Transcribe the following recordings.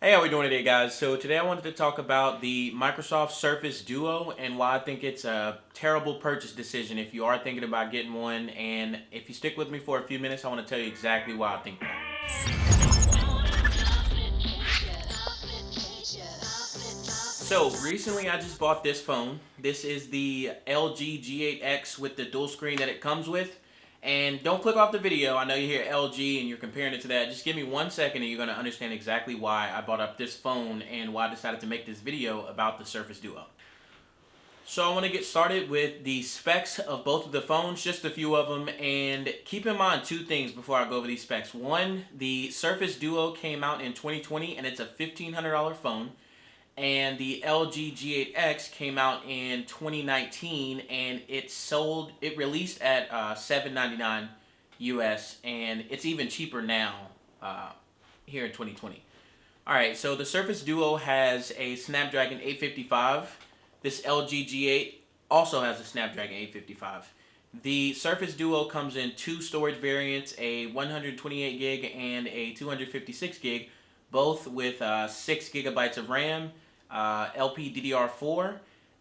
Hey, how we doing today, guys? So today I wanted to talk about the Microsoft Surface Duo and why I think it's a terrible purchase decision if you are thinking about getting one. And if you stick with me for a few minutes, I want to tell you exactly why I think that. So recently I just bought this phone. This is the LG G8X with the dual screen that it comes with. And don't click off the video. I know you hear LG and you're comparing it to that. Just give me 1 second and you're going to understand exactly why I bought up this phone and why I decided to make this video about the Surface Duo. So I want to get started with the specs of both of the phones, just a few of them, and keep in mind two things before I go over these specs. One, the Surface Duo came out in 2020 and it's a $1,500 phone. And the LG G8X came out in 2019 and it released at $799 US, and it's even cheaper now here in 2020. Alright, so the Surface Duo has a Snapdragon 855. This LG G8 also has a Snapdragon 855. The Surface Duo comes in two storage variants, a 128 gig and a 256 gig, both with 6 gigabytes of RAM, LPDDR4,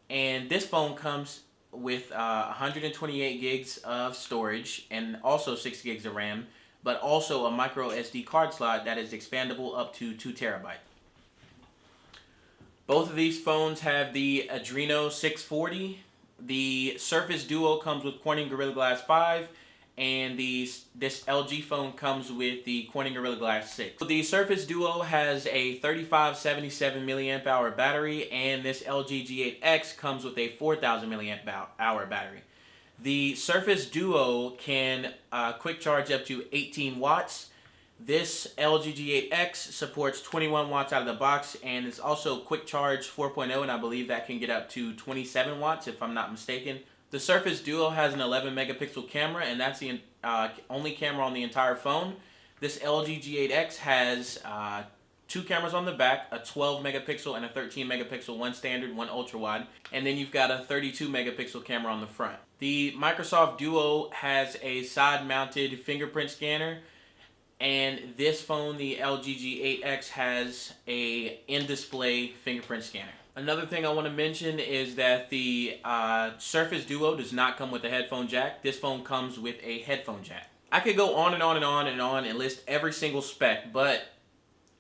and this phone comes with 128 gigs of storage and also 6 gigs of RAM, but also a micro SD card slot that is expandable up to 2 terabytes. Both of these phones have the Adreno 640. The Surface Duo comes with Corning Gorilla Glass 5, and this LG phone comes with the Corning Gorilla Glass 6. The Surface Duo has a 3577 milliamp hour battery, and this LG G8X comes with a 4000 milliamp hour battery. The Surface Duo can quick charge up to 18 watts. This LG G8X supports 21 watts out of the box, and it's also quick charge 4.0, and I believe that can get up to 27 watts if I'm not mistaken. The Surface Duo has an 11 megapixel camera, and that's the only camera on the entire phone. This LG G8X has two cameras on the back, a 12 megapixel and a 13 megapixel, one standard, one ultra wide, and then you've got a 32 megapixel camera on the front. The Microsoft Duo has a side mounted fingerprint scanner, and this phone, the LG G8X, has a in-display fingerprint scanner. Another thing I want to mention is that the Surface Duo does not come with a headphone jack. This phone comes with a headphone jack. I could go on and on and on and on and list every single spec, but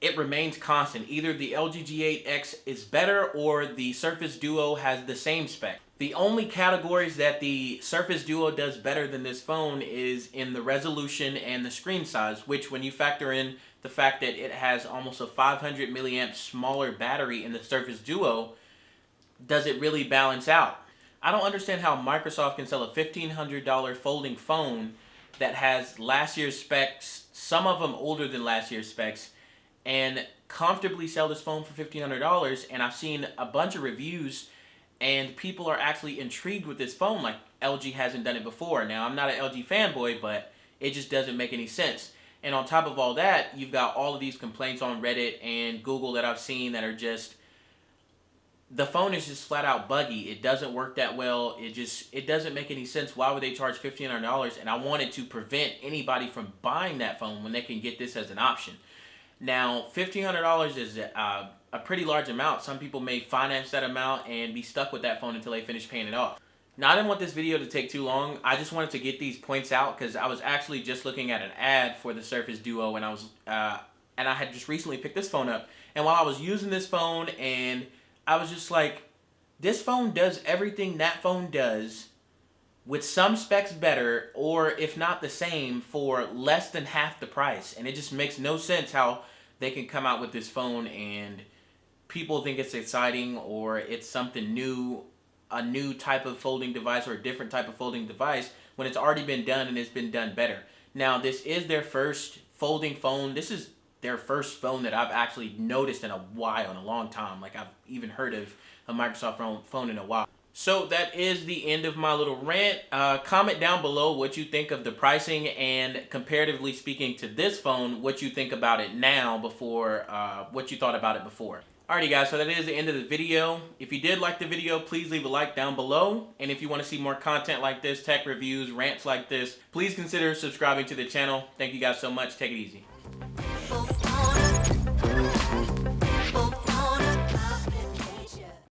it remains constant. Either the LG G8X is better or the Surface Duo has the same spec. The only categories that the Surface Duo does better than this phone is in the resolution and the screen size, which when you factor in the fact that it has almost a 500 milliamp smaller battery in the Surface Duo, does it really balance out? I don't understand how Microsoft can sell a $1,500 folding phone that has last year's specs, some of them older than last year's specs, and comfortably sell this phone for $1,500. And I've seen a bunch of reviews and people are actually intrigued with this phone like LG hasn't done it before. Now, I'm not an LG fanboy, but it just doesn't make any sense. And on top of all that, you've got all of these complaints on Reddit and Google that I've seen that are just, the phone is just flat out buggy. It doesn't work that well. It doesn't make any sense. Why would they charge $1,500? And I wanted to prevent anybody from buying that phone when they can get this as an option. Now, $1,500 is a pretty large amount. Some people may finance that amount and be stuck with that phone until they finish paying it off. Now, I didn't want this video to take too long. I just wanted to get these points out because I was actually just looking at an ad for the Surface Duo, and I had just recently picked this phone up. And while I was using this phone, and I was just like, this phone does everything that phone does with some specs better, or if not the same, for less than half the price. And it just makes no sense how they can come out with this phone and people think it's exciting or it's something new, a new type of folding device or a different type of folding device when it's already been done and it's been done better. Now, this is their first folding phone. This is their first phone that I've actually noticed in a while, in a long time. Like, I've even heard of a Microsoft phone in a while. So that is the end of my little rant. Comment down below what you think of the pricing, and comparatively speaking to this phone, what you think about it now before what you thought about it before. Alrighty guys, so that is the end of the video. If you did like the video, please leave a like down below. And if you want to see more content like this, tech reviews, rants like this, please consider subscribing to the channel. Thank you guys so much. Take it easy.